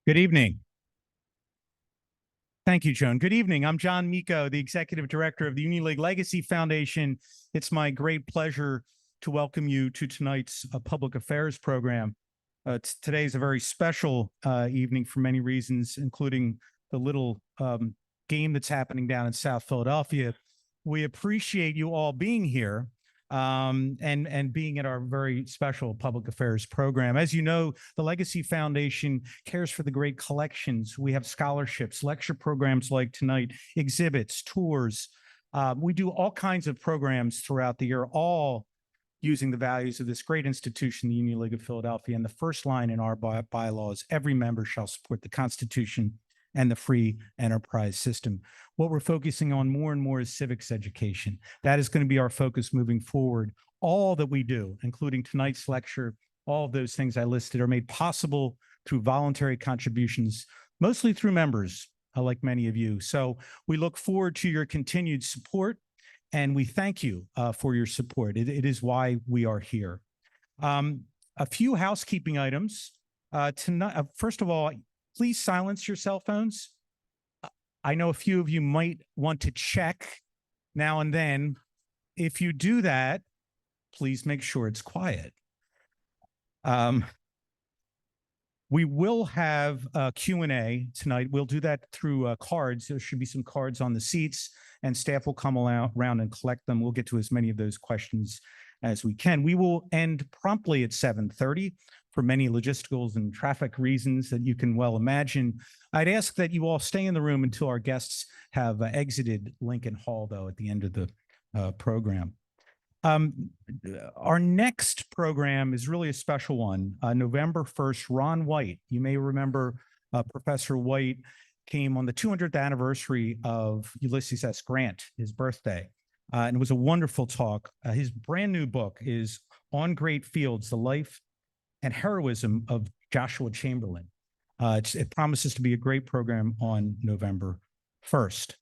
Good evening. Thank you, Joan. Good evening. I'm John Miko, the Executive Director of the Union League Legacy Foundation. It's my great pleasure to welcome you to tonight's public affairs program. Today is a very special evening for many reasons, including the little game that's happening down in South Philadelphia. We appreciate you all being here and being at our very special public affairs program. As you know, the Legacy Foundation cares for the great collections. We have scholarships, lecture programs like tonight, exhibits, tours. We do all kinds of programs throughout the year, all using the values of this great institution, the Union League of Philadelphia. And the first line in our bylaws, every member shall support the Constitution and the free enterprise system. What we're focusing on more and more is civics education. That is going to be our focus moving forward. All that we do, including tonight's lecture, all of those things I listed are made possible through voluntary contributions, mostly through members, like many of you. So we look forward to your continued support, and we thank you for your support. It is why we are here. A few housekeeping items. Tonight, first of all, please silence your cell phones. I know a few of you might want to check now and then. If you do that, please make sure it's quiet. We will have a Q&A tonight. We'll do that through cards. There should be some cards on the seats, and staff will come around and collect them. We'll get to as many of those questions as we can. We will end promptly at 7:30 for many logisticals and traffic reasons that you can well imagine. I'd ask that you all stay in the room until our guests have exited Lincoln Hall, though, at the end of the program. Our next program is really a special one. November 1st, Ron White. You may remember Professor White came on the 200th anniversary of Ulysses S. Grant, his birthday. And it was a wonderful talk. His brand new book is On Great Fields, The Life and Heroism of Joshua Chamberlain. It promises to be a great program on November 1st.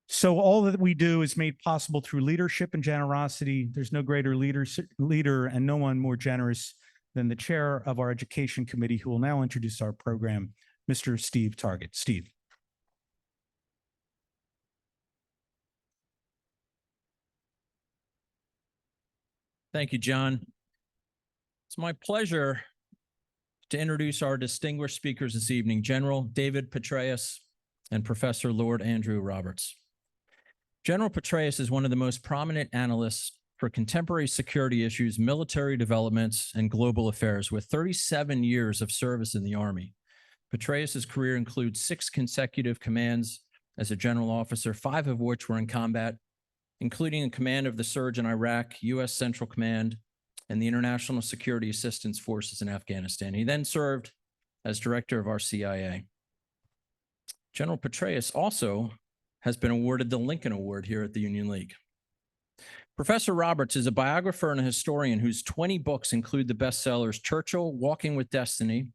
So all that we do is made possible through leadership and generosity. There's no greater leader and no one more generous than the chair of our education committee, who will now introduce our program, Mr. Steve Target. Steve. Thank you, John. It's my pleasure to introduce our distinguished speakers this evening, General David Petraeus and Professor Lord Andrew Roberts. General Petraeus is one of the most prominent analysts for contemporary security issues, military developments, and global affairs, with 37 years of service in the Army. Petraeus' career includes 6 consecutive commands as a general officer, 5 of which were in combat, including in command of the surge in Iraq, U.S. Central Command, and the International Security Assistance Forces in Afghanistan. He then served as director of our CIA. General Petraeus also has been awarded the Lincoln Award here at the Union League. Professor Roberts is a biographer and a historian whose 20 books include the bestsellers Churchill, Walking with Destiny,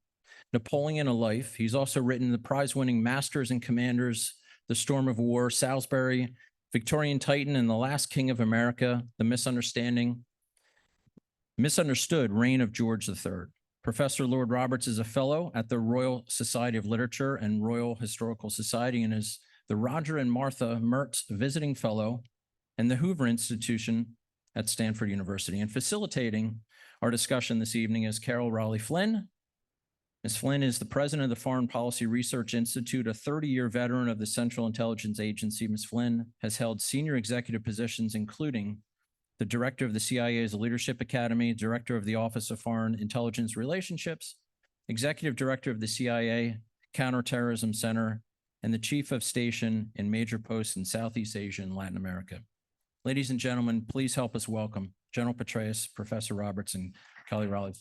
Napoleon, A Life. He's also written the prize-winning Masters and Commanders, The Storm of War, Salisbury, Victorian Titan, and The Last King of America, The Misunderstood Reign of George III. Professor Lord Roberts is a fellow at the Royal Society of Literature and Royal Historical Society, and is the Roger and Martha Mertz Visiting Fellow and the Hoover Institution at Stanford University. And facilitating our discussion this evening is Carol Raleigh Flynn. Ms. Flynn is the president of the Foreign Policy Research Institute, a 30-year veteran of the Central Intelligence Agency. Ms. Flynn has held senior executive positions, including the director of the CIA's Leadership Academy, director of the Office of Foreign Intelligence Relationships, executive director of the CIA Counterterrorism Center, and the chief of station in major posts in Southeast Asia and Latin America. Ladies and gentlemen, please help us welcome General Petraeus, Professor Roberts, and Kelly Raleigh.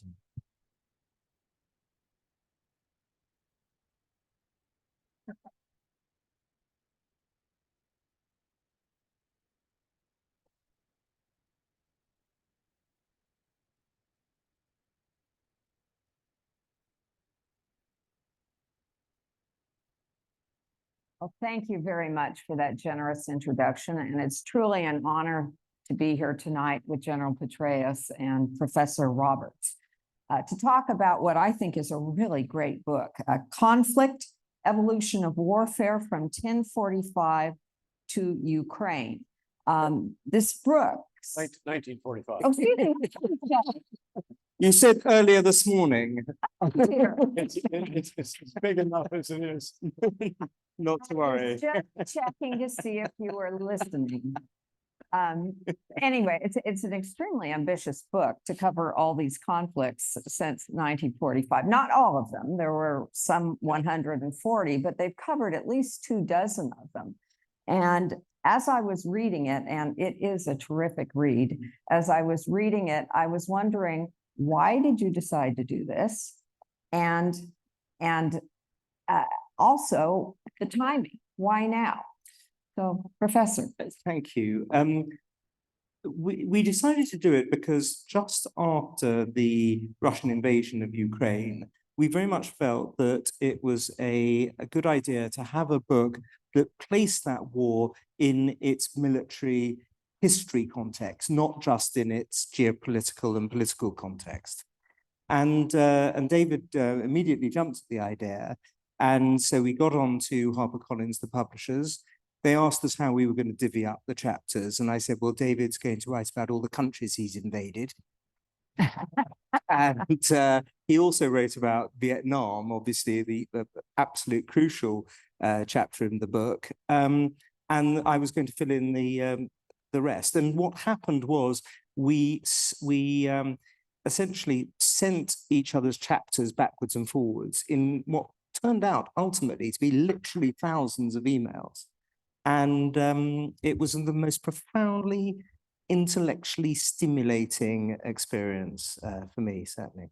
Well, thank you very much for that generous introduction. And it's truly an honor to be here tonight with General Petraeus and Professor Roberts. to talk about what I think is a really great book, Conflict, Evolution of Warfare from 1045 to Ukraine. This book. 1945. Oh, excuse me. You said earlier this morning. Dear. It's big enough as it is. Not to I worry. was just checking to see if you were listening. Anyway, it's an extremely ambitious book to cover all these conflicts since 1945. Not all of them. There were some 140, but they've covered at least 24 of them. And as I was reading it, and it is a terrific read, as I was reading it, I was wondering, why did you decide to do this? And also the timing. Why now? So, Professor. Thank you. We decided to do it because just after the Russian invasion of Ukraine, we very much felt that it was a good idea to have a book that placed that war in its military history context, not just in its geopolitical and political context. And David immediately jumped at the idea. And so we got on to HarperCollins, the publishers. They asked us how we were going to divvy up the chapters. And I said, well, David's going to write about all the countries he's invaded. And he also wrote about Vietnam, obviously the absolute crucial chapter in the book. And I was going to fill in the rest. And what happened was we essentially sent each other's chapters backwards and forwards in what turned out ultimately to be literally thousands of emails. And it was the most profoundly intellectually stimulating experience for me, certainly.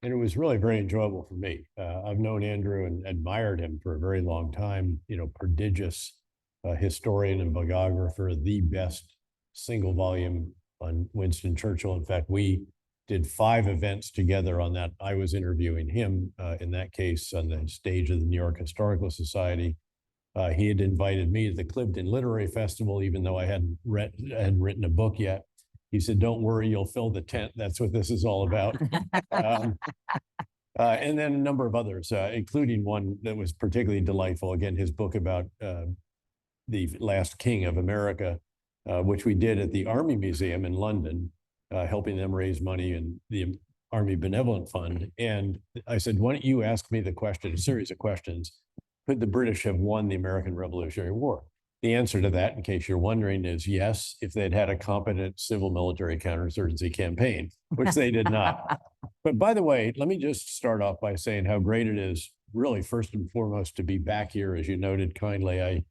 And it was really very enjoyable for me. I've known Andrew and admired him for a very long time, prodigious historian and biographer, the best single volume on Winston Churchill. In fact, we did 5 events together on that. I was interviewing him in that case on the stage of the New York Historical Society. He had invited me to the Clifton Literary Festival, even though I hadn't written a book yet. He said, don't worry, you'll fill the tent. That's what this is all about. And then a number of others, including one that was particularly delightful. Again, his book about the last king of America, which we did at the Army Museum in London, helping them raise money in the Army Benevolent Fund. And I said, why don't you ask me the question, a series of questions. Could the British have won the American Revolutionary War? The answer to that, in case you're wondering, is yes, if they'd had a competent civil military counterinsurgency campaign, which they did not. But by the way, let me just start off by saying how great it is, really, first and foremost, to be back here. As you noted kindly, I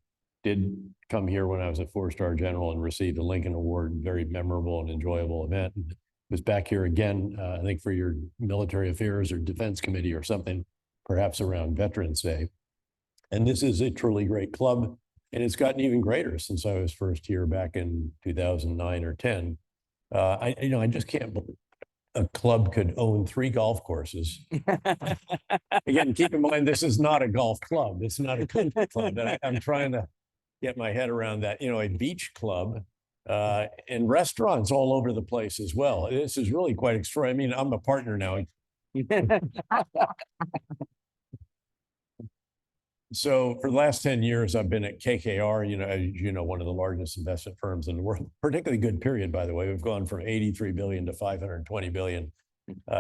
did come here when I was a 4-star general and received a Lincoln Award, very memorable and enjoyable event. And was back here again, I think for your military affairs or defense committee or something, perhaps around Veterans Day. And this is a truly great club, and it's gotten even greater since I was first here back in 2009 or 10. I just can't believe a club could own 3 golf courses. Again, keep in mind, this is not a golf club. It's not a country club. And I'm trying to get my head around that, a beach club and restaurants all over the place as well. This is really quite extraordinary. I mean, I'm a partner now. So for the last 10 years, I've been at KKR, one of the largest investment firms in the world. Particularly good period, by the way. We've gone from 83 billion to 520 billion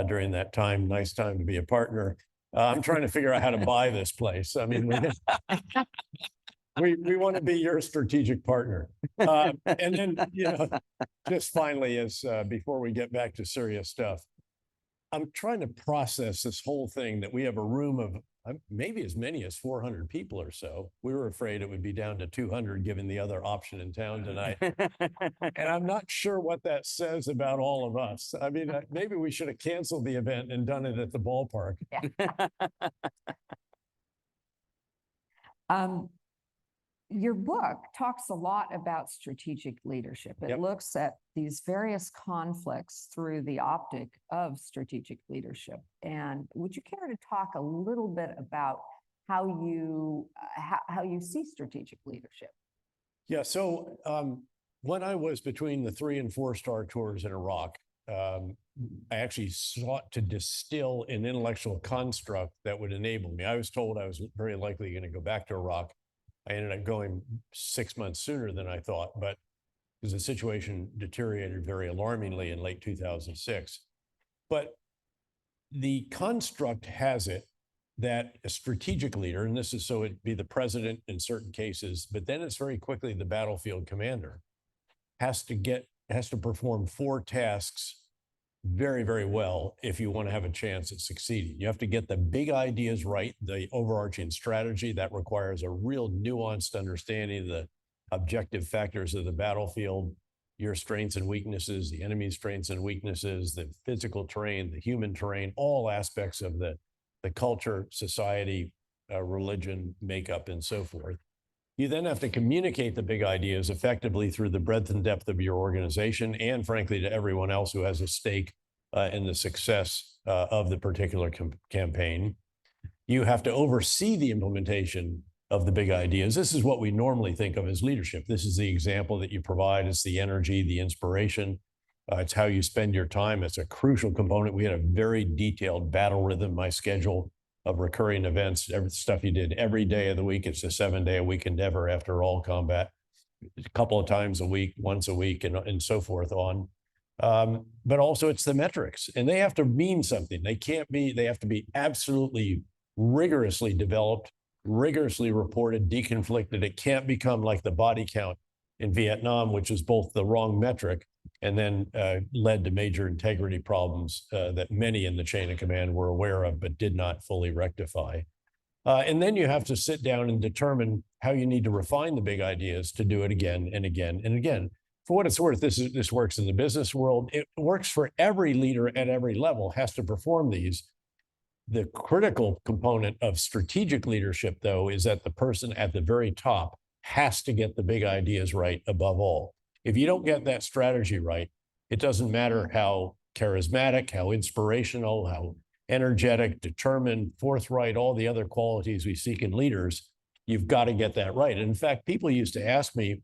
during that time. Nice time to be a partner. I'm trying to figure out how to buy this place. I mean, we want to be your strategic partner. And then, just finally, before we get back to serious stuff, I'm trying to process this whole thing that we have a room of maybe as many as 400 people or so. We were afraid it would be down to 200 given the other option in town tonight. And I'm not sure what that says about all of us. I mean, maybe we should have canceled the event and done it at the ballpark. Yeah. Your book talks a lot about strategic leadership. It looks at these various conflicts through the optic of strategic leadership. And would you care to talk a little bit about how you see strategic leadership? Yeah. So when I was between the 3- and 4-star tours in Iraq, I actually sought to distill an intellectual construct that would enable me. I was told I was very likely going to go back to Iraq. I ended up going 6 months sooner than I thought, but because the situation deteriorated very alarmingly in late 2006. But the construct has it that a strategic leader, and this is so it'd be the president in certain cases, but then it's very quickly the battlefield commander, has to perform 4 tasks very, very well if you want to have a chance at succeeding. You have to get the big ideas right, the overarching strategy that requires a real nuanced understanding of the objective factors of the battlefield, your strengths and weaknesses, the enemy's strengths and weaknesses, the physical terrain, the human terrain, all aspects of the culture, society, religion, makeup, and so forth. You then have to communicate the big ideas effectively through the breadth and depth of your organization and, frankly, to everyone else who has a stake in the success of the particular campaign. You have to oversee the implementation of the big ideas. This is what we normally think of as leadership. This is the example that you provide. It's the energy, the inspiration. It's how you spend your time. It's a crucial component. We had a very detailed battle rhythm, my schedule of recurring events, every stuff you did every day of the week. It's a 7-day-a-week endeavor after all combat, a couple of times a week, once a week, and so forth on. But also it's the metrics, and they have to mean something. They have to be absolutely rigorously developed, rigorously reported, deconflicted. It can't become like the body count in Vietnam, which is both the wrong metric and then led to major integrity problems that many in the chain of command were aware of, but did not fully rectify. And then you have to sit down and determine how you need to refine the big ideas to do it again and again and again. For what it's worth, this works in the business world. It works for every leader at every level, has to perform these. The critical component of strategic leadership, though, is that the person at the very top has to get the big ideas right above all. If you don't get that strategy right, it doesn't matter how charismatic, how inspirational, how energetic, determined, forthright, all the other qualities we seek in leaders, you've got to get that right. And in fact, people used to ask me,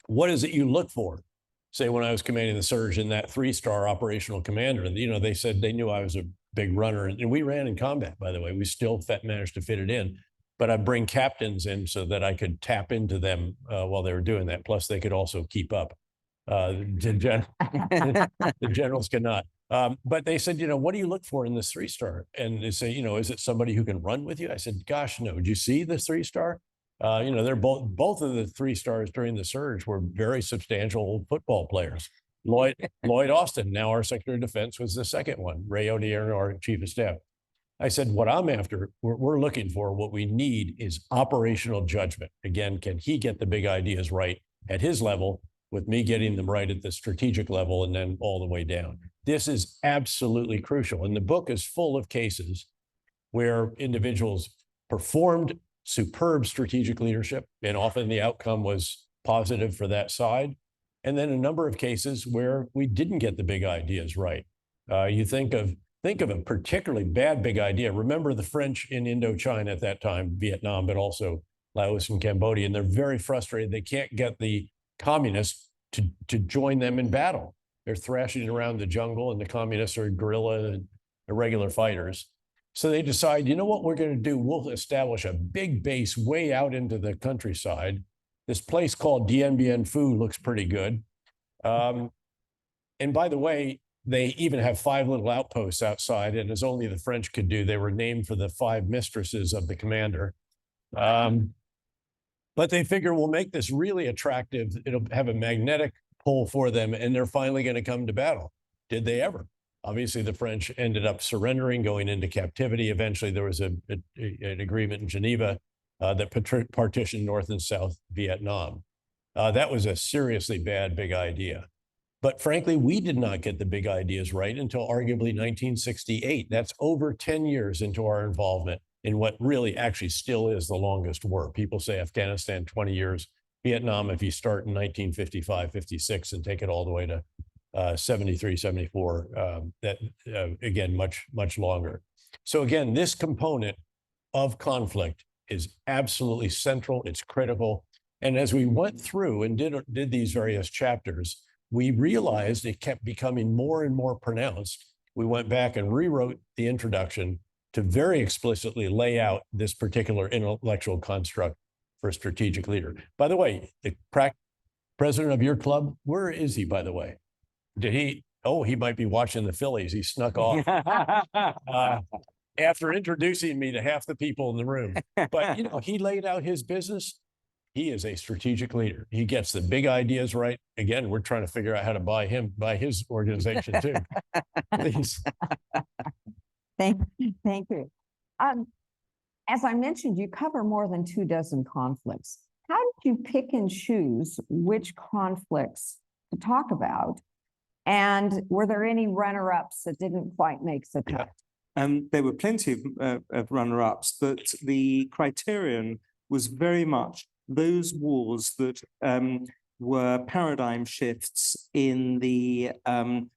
what is it you look for? Say when I was commanding the surge in that 3-star operational commander, and they said they knew I was a big runner, and we ran in combat, by the way. We still managed to fit it in, but I'd bring captains in so that I could tap into them while they were doing that. Plus, they could also keep up. The generals cannot. But they said, what do you look for in this 3-star? And they say, is it somebody who can run with you? I said, gosh, no. Did you see the 3-star? They're both of the 3 stars during the surge were very substantial football players. Lloyd Austin, now our Secretary of Defense, was the second one. Ray Odierno, our Chief of Staff. I said, what I'm after, we're looking for, what we need is operational judgment. Again, can he get the big ideas right at his level, with me getting them right at the strategic level and then all the way down? This is absolutely crucial. And the book is full of cases where individuals performed superb strategic leadership, and often the outcome was positive for that side. And then a number of cases where we didn't get the big ideas right. You think of a particularly bad big idea. Remember the French in Indochina at that time, Vietnam, but also Laos and Cambodia, and they're very frustrated. They can't get the communists to join them in battle. They're thrashing around the jungle, and the communists are guerrilla and irregular fighters. So they decide, what we're going to do? We'll establish a big base way out into the countryside. This place called Dien Bien Phu looks pretty good. And by the way, they even have 5 little outposts outside, and as only the French could do, they were named for the 5 mistresses of the commander. But they figure we'll make this really attractive. It'll have a magnetic pull for them, and they're finally going to come to battle. Did they ever? Obviously, the French ended up surrendering, going into captivity. Eventually, there was an agreement in Geneva that partitioned North and South Vietnam. That was a seriously bad big idea. But frankly, we did not get the big ideas right until arguably 1968. That's over 10 years into our involvement in what really actually still is the longest war. People say Afghanistan, 20 years. Vietnam, if you start in 1955, 56, and take it all the way to 73, 74, again, much longer. So again, this component of conflict is absolutely central. It's critical. And as we went through and did these various chapters, we realized it kept becoming more and more pronounced. We went back and rewrote the introduction to very explicitly lay out this particular intellectual construct for a strategic leader. By the way, the president of your club, where is he, by the way? Did he? Oh, he might be watching the Phillies. He snuck off after introducing me to half the people in the room. But, you know, he laid out his business. He is a strategic leader. He gets the big ideas right. Again, we're trying to figure out how to buy his organization too. Please. Thank you. As I mentioned, you cover more than 24 conflicts. How did you pick and choose which conflicts to talk about? And were there any runner-ups that didn't quite make the cut? There were plenty of runner-ups, but the criterion was very much those wars that were paradigm shifts in the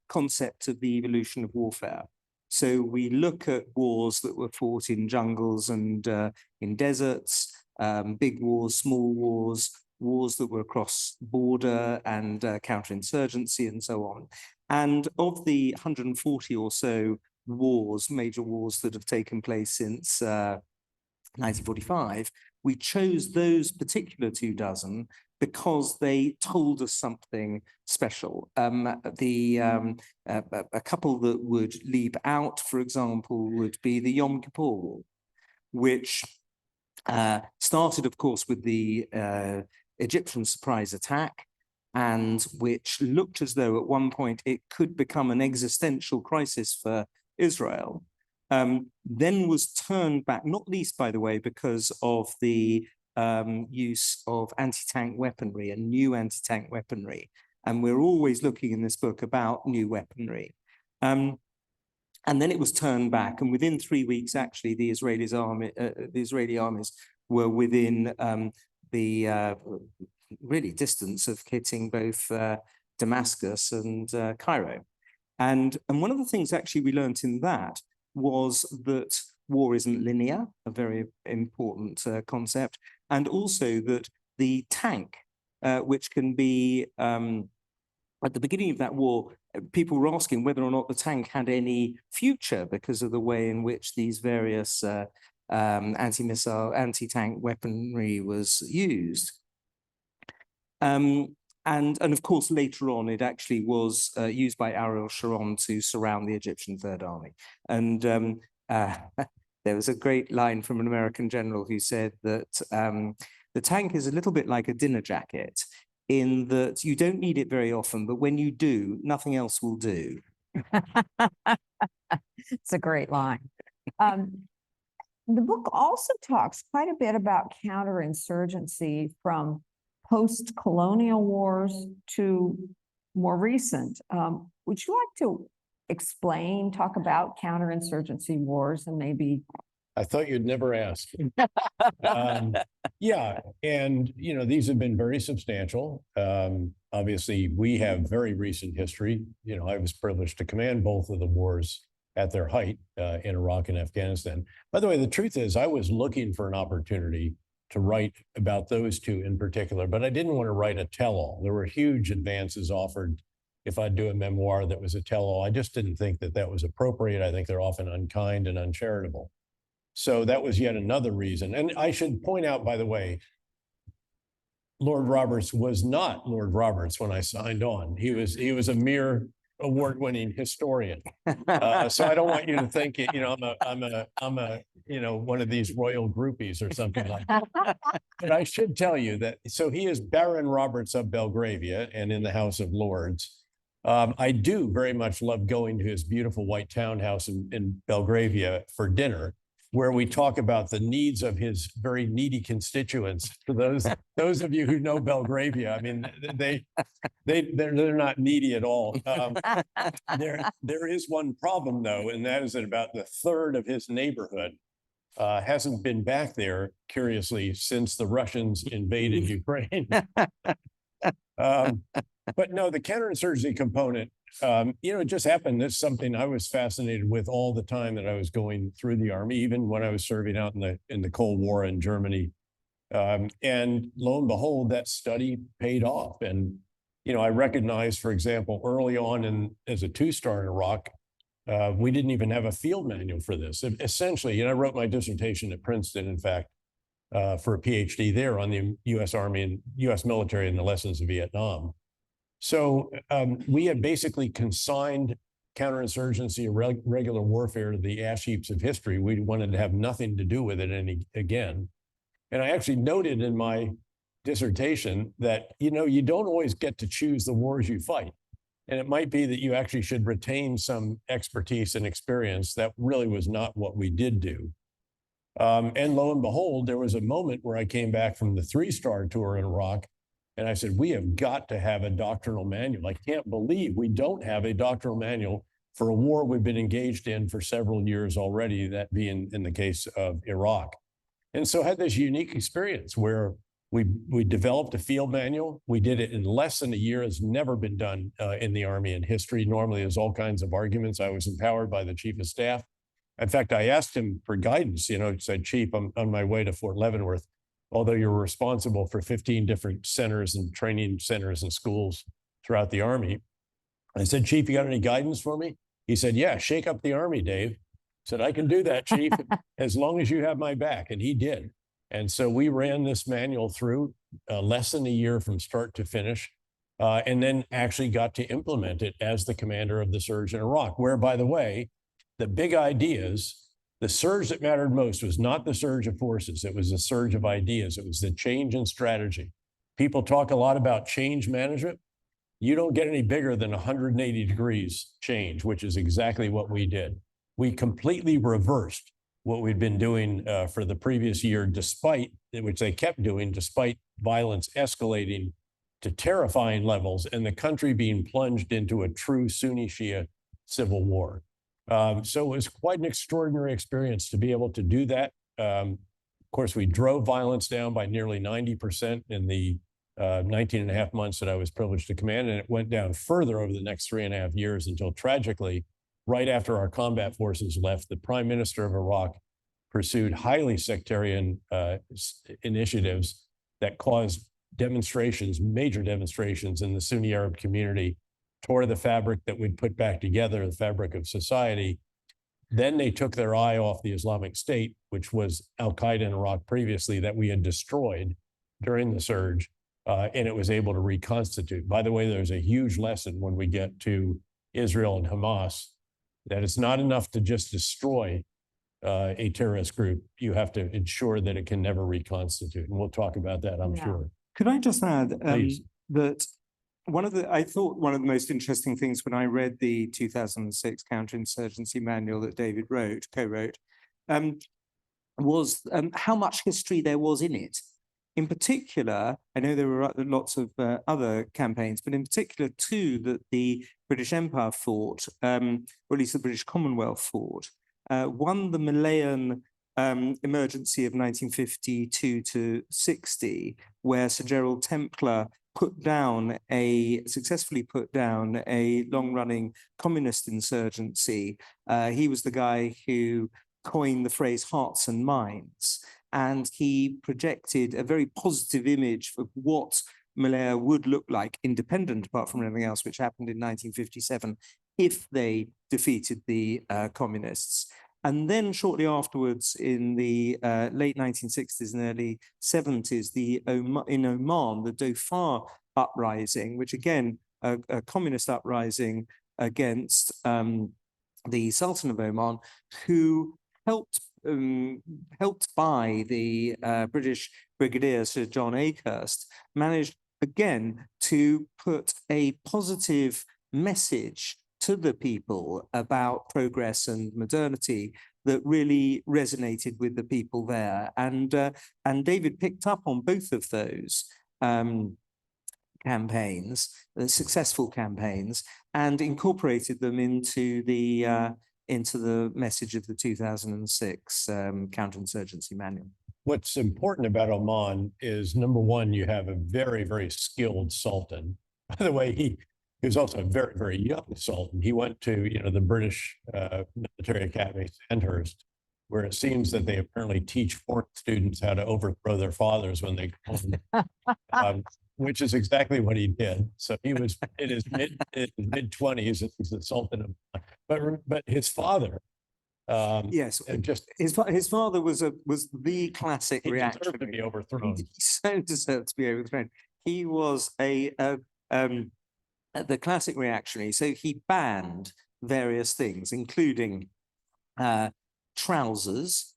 concept of the evolution of warfare. So we look at wars that were fought in jungles and in deserts, big wars, small wars, wars that were across border and counterinsurgency and so on. And of the 140 or so wars, major wars that have taken place since 1945, we chose those particular 24 because they told us something special. A couple that would leap out, for example, would be the Yom Kippur War, which started, of course, with the Egyptian surprise attack, and which looked as though at one point it could become an existential crisis for Israel. Then was turned back, not least, by the way, because of the use of anti-tank weaponry and new anti-tank weaponry. And we're always looking in this book about new weaponry. And then it was turned back, and within 3 weeks, actually, the Israeli armies were within the really distance of hitting both Damascus and Cairo. And one of the things actually we learned in that was that war isn't linear, a very important concept, and also that the tank, which can be, at the beginning of that war, people were asking whether or not the tank had any future because of the way in which these various anti-missile, anti-tank weaponry was used. And of course, later on, it actually was used by Ariel Sharon to surround the Egyptian Third Army. And there was a great line from an American general who said that the tank is a little bit like a dinner jacket in that you don't need it very often, but when you do, nothing else will do. It's a great line. The book also talks quite a bit about counterinsurgency from post-colonial wars to more recent. Would you like to talk about counterinsurgency wars and maybe? I thought you'd never ask. Yeah, and you know, these have been very substantial. Obviously, we have very recent history. You know, I was privileged to command both of the wars at their height in Iraq and Afghanistan. By the way, the truth is I was looking for an opportunity to write about those two in particular, but I didn't want to write a tell-all. There were huge advances offered if I'd do a memoir that was a tell-all. I just didn't think that that was appropriate. I think they're often unkind and uncharitable. So that was yet another reason. And I should point out, by the way, Lord Roberts was not Lord Roberts when I signed on. He was a mere award-winning historian. So I don't want you to think, you know, I'm a you know, one of these royal groupies or something like that. But I should tell you that, so he is Baron Roberts of Belgravia and in the House of Lords. I do very much love going to his beautiful white townhouse in Belgravia for dinner, where we talk about the needs of his very needy constituents. For those of you who know Belgravia, I mean, they're not needy at all. There is one problem though, and that is that about the third of his neighborhood hasn't been back there, curiously, since the Russians invaded Ukraine. But no, the counterinsurgency component, you know, it just happened. That's something I was fascinated with all the time that I was going through the army, even when I was serving out in the Cold War in Germany. And lo and behold, that study paid off. And I recognized, for example, early on as a two-star in Iraq, we didn't even have a field manual for this. Essentially, I wrote my dissertation at Princeton, in fact, for a PhD there on the U.S. Army and U.S. military and the lessons of Vietnam. So we had basically consigned counterinsurgency or regular warfare to the ash heaps of history. We wanted to have nothing to do with it again. And I actually noted in my dissertation that, you don't always get to choose the wars you fight. And it might be that you actually should retain some expertise and experience. That really was not what we did do. And lo and behold, there was a moment where I came back from the 3-star tour in Iraq, and I said, we have got to have a doctrinal manual. I can't believe we don't have a doctrinal manual for a war we've been engaged in for several years already, that being in the case of Iraq. And so I had this unique experience where we developed a field manual. We did it in less than a year. It's never been done in the Army in history. Normally, there's all kinds of arguments. I was empowered by the Chief of Staff. In fact, I asked him for guidance, said, Chief, I'm on my way to Fort Leavenworth, although you're responsible for 15 different centers and training centers and schools throughout the Army. I said, Chief, you got any guidance for me? He said, yeah, shake up the Army, Dave. I said, I can do that, Chief, as long as you have my back. And he did. And so we ran this manual through less than a year from start to finish, and then actually got to implement it as the commander of the surge in Iraq, where, by the way, the big ideas, the surge that mattered most was not the surge of forces. It was the surge of ideas. It was the change in strategy. People talk a lot about change management. You don't get any bigger than 180 degrees change, which is exactly what we did. We completely reversed what we'd been doing for the previous year, which they kept doing, despite violence escalating to terrifying levels and the country being plunged into a true Sunni Shia civil war. So it was quite an extraordinary experience to be able to do that. Of course, we drove violence down by nearly 90% in the 19 and a half months that I was privileged to command, and it went down further over the next 3.5 years until, tragically, right after our combat forces left, the Prime Minister of Iraq pursued highly sectarian initiatives that caused demonstrations, major demonstrations in the Sunni Arab community, tore the fabric that we'd put back together, the fabric of society. Then they took their eye off the Islamic State, which was Al-Qaeda in Iraq previously, that we had destroyed during the surge, and it was able to reconstitute. By the way, there's a huge lesson when we get to Israel and Hamas, that it's not enough to just destroy a terrorist group. You have to ensure that it can never reconstitute. And we'll talk about that, I'm sure. Could I just add Please. that I thought one of the most interesting things when I read the 2006 counterinsurgency manual that David co-wrote, was how much history there was in it. In particular, I know there were lots of other campaigns, but in particular two that the British Empire fought, or at least the British Commonwealth fought. One, the Malayan emergency of 1952 to 60, where Sir Gerald Templar successfully put down a long-running communist insurgency. He was the guy who coined the phrase hearts and minds. And he projected a very positive image of what Malaya would look like, independent apart from anything else, which happened in 1957, if they defeated the communists. And then shortly afterwards, in the late 1960s and early 70s, in Oman, the Dhofar uprising, which again, a communist uprising against the Sultan of Oman, who helped by the British Brigadier Sir John Akehurst, managed again to put a positive message to the people about progress and modernity that really resonated with the people there. And David picked up on both of those campaigns, successful campaigns, and incorporated them into the message of the 2006 counterinsurgency manual. What's important about Oman is, number one, you have a very, very skilled sultan. By the way, he was also a very, very young sultan. He went to, the British Military Academy, Sandhurst, where it seems that they apparently teach foreign students how to overthrow their fathers when they come home, which is exactly what he did. So he was in his mid-20s, and he's the Sultan of, but his father, Yes, just his father was the classic he reaction. deserved to be overthrown. He so deserved to be overthrown. He was the classic reactionary. So he banned various things, including trousers,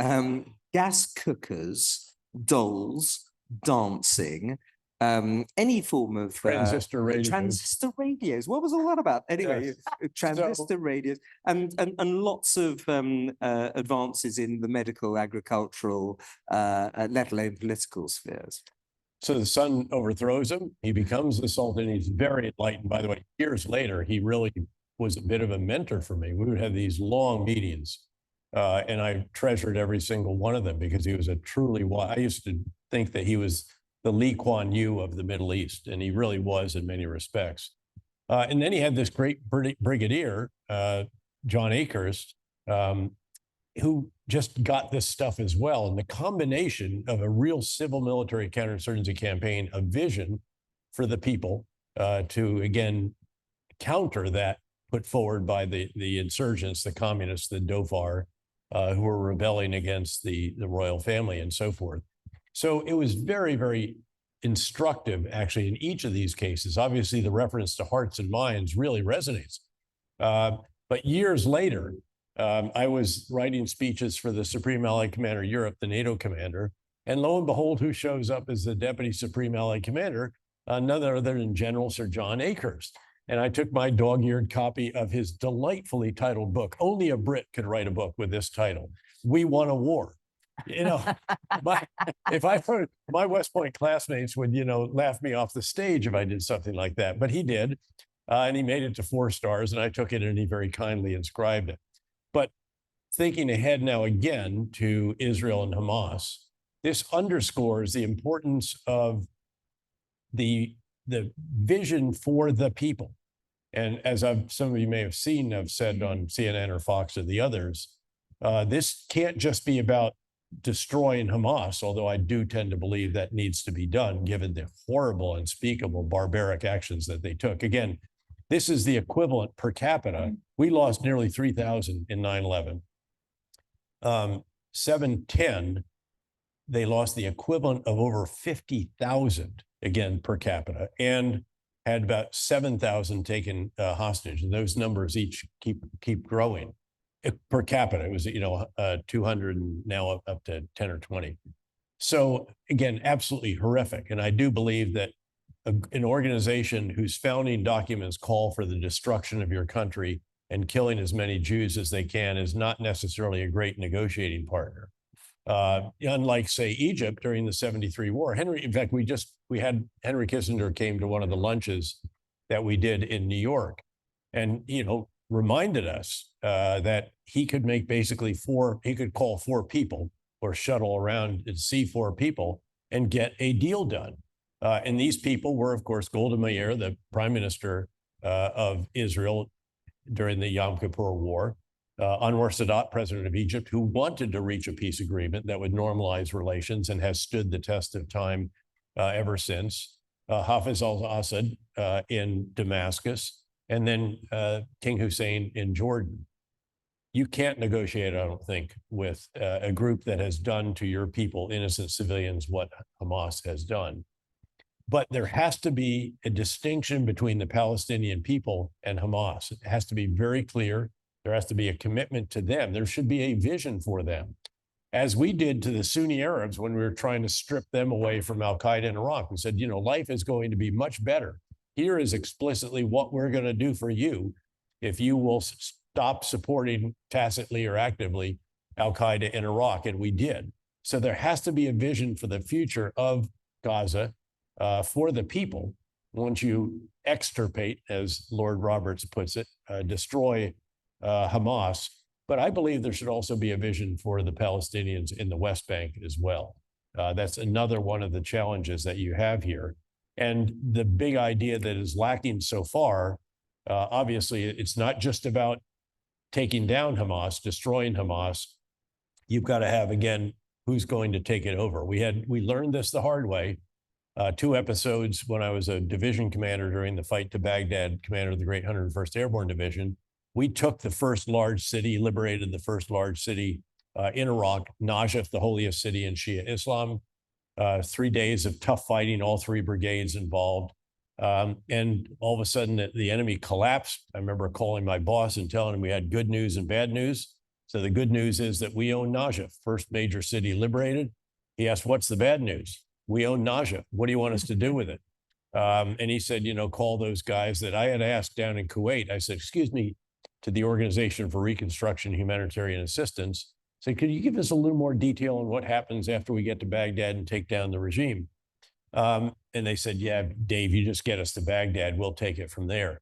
gas cookers, dolls, dancing, any form of Transistor radios. Transistor radios. What was all that about? Anyway, Yes. transistor radios, and lots of advances in the medical, agricultural, let alone political spheres. So the son overthrows him. He becomes the Sultan. He's very enlightened. By the way, years later, he really was a bit of a mentor for me. We would have these long meetings, and I treasured every single one of them because he was a truly wise. I used to think that he was the Lee Kuan Yew of the Middle East, and he really was in many respects. And then he had this great brigadier, John Akers, who just got this stuff as well. And the combination of a real civil military counterinsurgency campaign, a vision for the people to, again, counter that put forward by the insurgents, the communists, the Dhofar, who were rebelling against the royal family and so forth. So it was very, very instructive, actually, in each of these cases. Obviously, the reference to hearts and minds really resonates. But years later, I was writing speeches for the Supreme Allied Commander Europe, the NATO commander, and lo and behold, who shows up as the Deputy Supreme Allied Commander? None other than General Sir John Akers. And I took my dog-eared copy of his delightfully titled book. Only a Brit could write a book with this title. We Won a War. You know, if I heard my West Point classmates would, laugh me off the stage if I did something like that. But he did, and he made it to 4 stars, and I took it and he very kindly inscribed it. But thinking ahead now again to Israel and Hamas, this underscores the importance of the vision for the people. And as some of you may have seen, I've said on CNN or Fox or the others, this can't just be about destroying Hamas, although I do tend to believe that needs to be done given the horrible, unspeakable, barbaric actions that they took. Again, this is the equivalent per capita. We lost nearly 3,000 in 9/11. 7/10, they lost the equivalent of over 50,000, again, per capita, and had about 7,000 taken hostage. And those numbers each keep growing. Per capita, it was 200 and now up to 10 or 20. So again, absolutely horrific. And I do believe that an organization whose founding documents call for the destruction of your country and killing as many Jews as they can is not necessarily a great negotiating partner. Unlike, say, Egypt during the 73 war. In fact, we had Henry Kissinger came to one of the lunches that we did in New York, and reminded us that he could make basically he could call 4 people or shuttle around and see 4 people and get a deal done. And these people were, of course, Golda Meir, the prime minister of Israel during the Yom Kippur War, Anwar Sadat, president of Egypt, who wanted to reach a peace agreement that would normalize relations and has stood the test of time ever since, Hafiz al-Assad in Damascus, and then King Hussein in Jordan. You can't negotiate, I don't think, with a group that has done to your people, innocent civilians, what Hamas has done. But there has to be a distinction between the Palestinian people and Hamas. It has to be very clear. There has to be a commitment to them. There should be a vision for them, as we did to the Sunni Arabs when we were trying to strip them away from al-Qaeda in Iraq. We said, life is going to be much better. Here is explicitly what we're going to do for you if you will stop supporting tacitly or actively al-Qaeda in Iraq. And we did. So there has to be a vision for the future of Gaza for the people. Once you extirpate, as Lord Roberts puts it, destroy Hamas. But I believe there should also be a vision for the Palestinians in the West Bank as well. That's another one of the challenges that you have here. And the big idea that is lacking so far, obviously, it's not just about taking down Hamas, destroying Hamas, you've got to have, again, who's going to take it over. We learned this the hard way. 2 episodes when I was a division commander during the fight to Baghdad, commander of the Great 101st Airborne Division. We took the first large city, liberated the first large city in Iraq, Najaf, the holiest city in Shia Islam. 3 days of tough fighting, all 3 brigades involved. And all of a sudden the enemy collapsed. I remember calling my boss and telling him we had good news and bad news. So the good news is that we own Najaf, first major city liberated. He asked, what's the bad news? We own Najaf. What do you want us to do with it? And he said, call those guys that I had asked down in Kuwait. I said, excuse me, to the Organization for Reconstruction and Humanitarian Assistance. I said, could you give us a little more detail on what happens after we get to Baghdad and take down the regime? And they said, yeah, Dave, you just get us to Baghdad. We'll take it from there.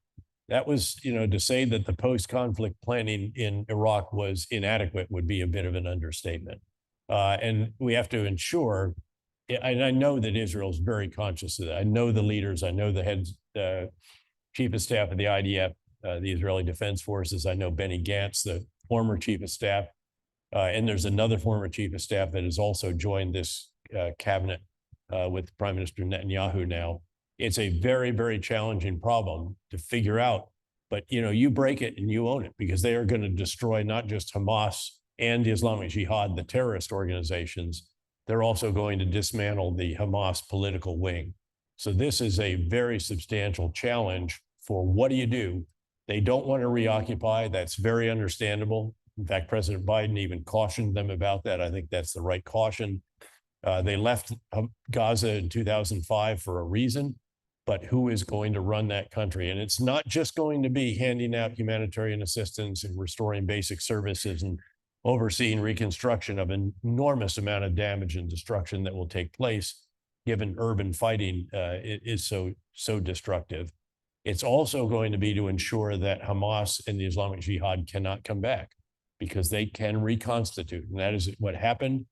That was, to say that the post-conflict planning in Iraq was inadequate would be a bit of an understatement. And we have to ensure, and I know that Israel is very conscious of that. I know the leaders, I know the heads, chief of staff of the IDF, the Israeli Defense Forces. I know Benny Gantz, the former chief of staff. And there's another former chief of staff that has also joined this cabinet with Prime Minister Netanyahu now. It's a very, very challenging problem to figure out, but you break it and you own it, because they are going to destroy not just Hamas and the Islamic Jihad, the terrorist organizations. They're also going to dismantle the Hamas political wing. So this is a very substantial challenge for what do you do? They don't want to reoccupy. That's very understandable. In fact, President Biden even cautioned them about that. I think that's the right caution. They left Gaza in 2005 for a reason, but who is going to run that country? And it's not just going to be handing out humanitarian assistance and restoring basic services and overseeing reconstruction of an enormous amount of damage and destruction that will take place, given urban fighting is so destructive. It's also going to be to ensure that Hamas and the Islamic Jihad cannot come back, because they can reconstitute. And that is what happened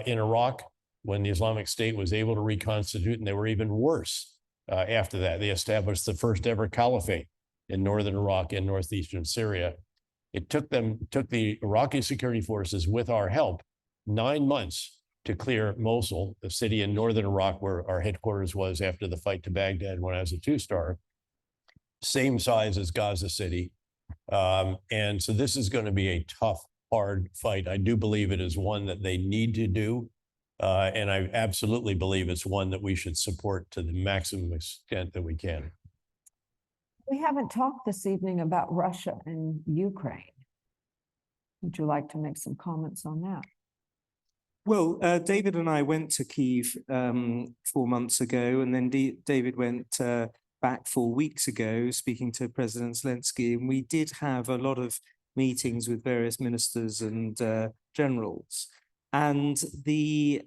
in Iraq when the Islamic State was able to reconstitute, and they were even worse after that. They established the first ever caliphate in northern Iraq and northeastern Syria. It took the Iraqi security forces, with our help, 9 months to clear Mosul, the city in northern Iraq where our headquarters was after the fight to Baghdad when I was a 2-star, same size as Gaza City. And so this is going to be a tough, hard fight. I do believe it is one that they need to do. And I absolutely believe it's one that we should support to the maximum extent that we can. We haven't talked this evening about Russia and Ukraine. Would you like to make some comments on that? Well, David and I went to Kyiv 4 months ago, and then David went back 4 weeks ago speaking to President Zelensky, and we did have a lot of meetings with various ministers and generals. And the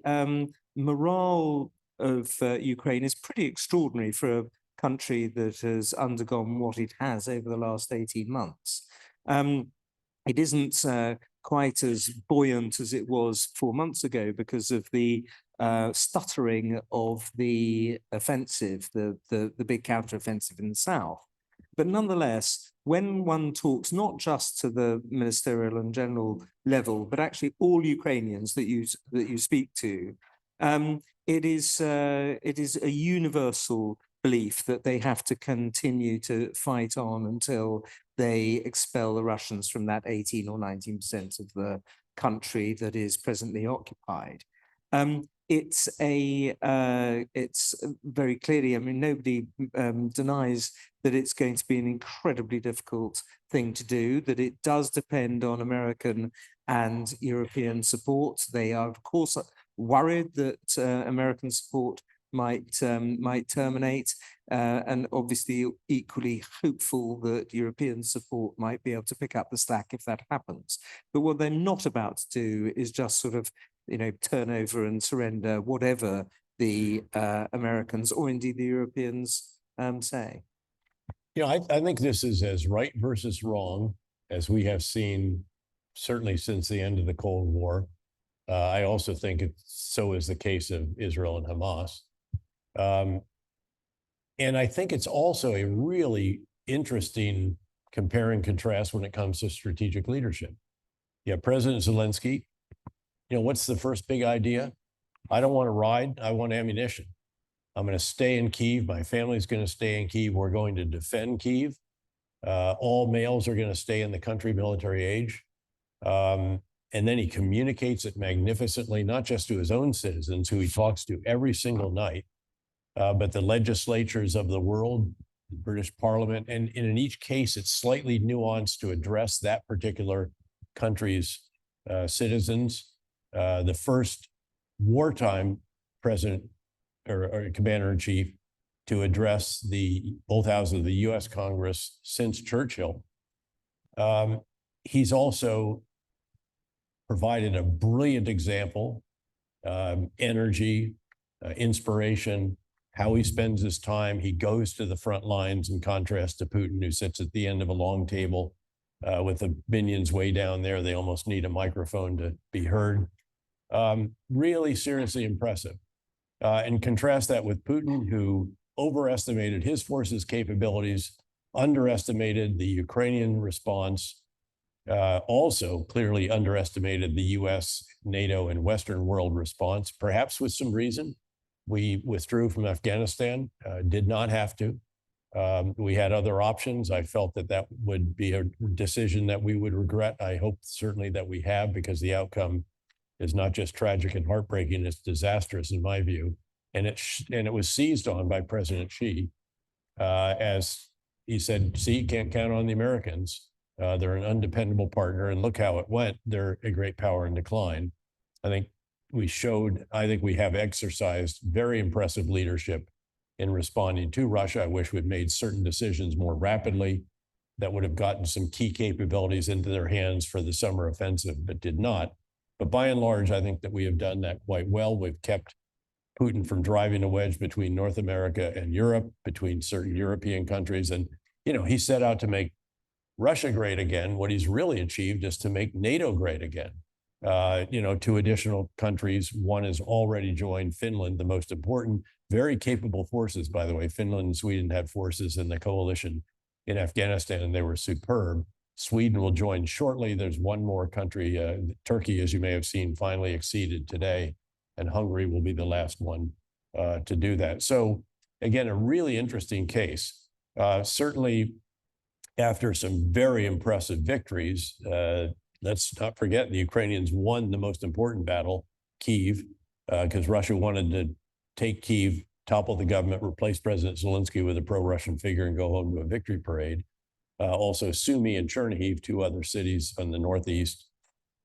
morale of Ukraine is pretty extraordinary for a country that has undergone what it has over the last 18 months. It isn't quite as buoyant as it was 4 months ago because of the stuttering of the offensive, the big counteroffensive in the south. But nonetheless, when one talks not just to the ministerial and general level, but actually all Ukrainians that you speak to, it is a universal belief that they have to continue to fight on until they expel the Russians from that 18 or 19% of the country that is presently occupied. It's very clearly, I mean, nobody denies that it's going to be an incredibly difficult thing to do, that it does depend on American and European support. They are, of course, worried that American support might terminate, and obviously equally hopeful that European support might be able to pick up the slack if that happens. But what they're not about to do is just sort of, turn over and surrender whatever the Americans or indeed the Europeans say. I think this is as right versus wrong as we have seen certainly since the end of the Cold War. I also think so is the case of Israel and Hamas. And I think it's also a really interesting compare and contrast when it comes to strategic leadership. Yeah, President Zelensky what's the first big idea? I don't want to ride. I want ammunition. I'm going to stay in Kyiv. My family's going to stay in Kyiv. We're going to defend Kyiv. All males are going to stay in the country military age. And then he communicates it magnificently, not just to his own citizens, who he talks to every single night, but the legislatures of the world, the British Parliament. And in each case, it's slightly nuanced to address that particular country's citizens. The first wartime president or commander-in-chief to address both houses of the U.S. Congress since Churchill. He's also provided a brilliant example, energy, inspiration, how he spends his time. He goes to the front lines in contrast to Putin, who sits at the end of a long table with the minions way down there. They almost need a microphone to be heard. Really seriously impressive. And contrast that with Putin, who overestimated his forces' capabilities, underestimated the Ukrainian response, also clearly underestimated the US, NATO, and Western world response, perhaps with some reason. We withdrew from Afghanistan, did not have to. We had other options. I felt that would be a decision that we would regret. I hope certainly that we have, because the outcome is not just tragic and heartbreaking, it's disastrous in my view. And it was seized on by President Xi as he said, see, you can't count on the Americans. They're an undependable partner, and look how it went. They're a great power in decline. I think we have exercised very impressive leadership in responding to Russia. I wish we'd made certain decisions more rapidly that would have gotten some key capabilities into their hands for the summer offensive, but did not. But by and large, I think that we have done that quite well. We've kept Putin from driving a wedge between North America and Europe, between certain European countries. And, he set out to make Russia great again. What he's really achieved is to make NATO great again. 2 additional countries. One has already joined, Finland, the most important, very capable forces, by the way. Finland and Sweden had forces in the coalition in Afghanistan, and they were superb. Sweden will join shortly. There's one more country, Turkey, as you may have seen, finally acceded today, and Hungary will be the last one to do that. So again, a really interesting case. Certainly after some very impressive victories, let's not forget the Ukrainians won the most important battle, Kyiv, because Russia wanted to take Kyiv, topple the government, replace President Zelensky with a pro-Russian figure, and go home to a victory parade. Also Sumy and Chernihiv, 2 other cities in the northeast,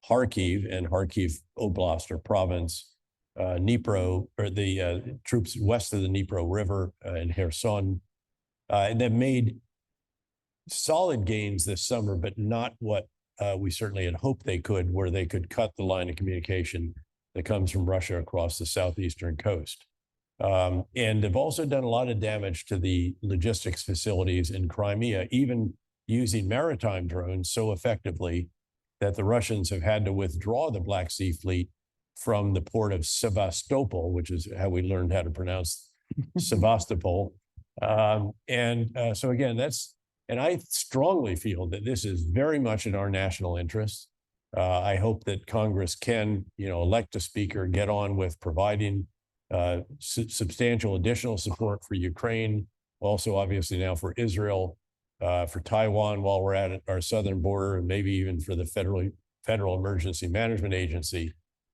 Kharkiv and Kharkiv Oblast or province, Dnipro, or the troops west of the Dnipro River and Kherson. And they've made solid gains this summer, but not what we certainly had hoped they could, where they could cut the line of communication that comes from Russia across the southeastern coast. And they've also done a lot of damage to the logistics facilities in Crimea, even using maritime drones so effectively that the Russians have had to withdraw the Black Sea Fleet from the port of Sevastopol, which is how we learned how to pronounce Sevastopol. So again, and I strongly feel that this is very much in our national interest. I hope that Congress can, elect a speaker, get on with providing substantial additional support for Ukraine, also obviously now for Israel, for Taiwan while we're at our southern border, and maybe even for the Federal Emergency Management Agency,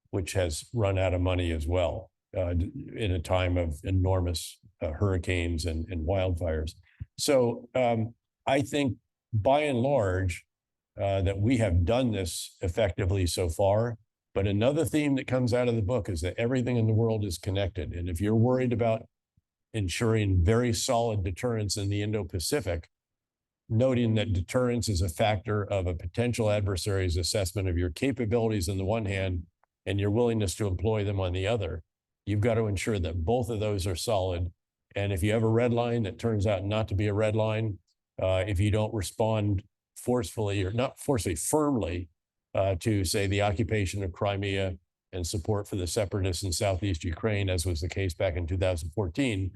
which has run out of money as well in a time of enormous hurricanes and wildfires. So I think by and large that we have done this effectively so far. But another theme that comes out of the book is that everything in the world is connected. And if you're worried about ensuring very solid deterrence in the Indo-Pacific, noting that deterrence is a factor of a potential adversary's assessment of your capabilities on the one hand and your willingness to employ them on the other, you've got to ensure that both of those are solid. And if you have a red line that turns out not to be a red line, if you don't respond forcefully, or not forcefully, firmly, to say the occupation of Crimea and support for the separatists in Southeast Ukraine, as was the case back in 2014,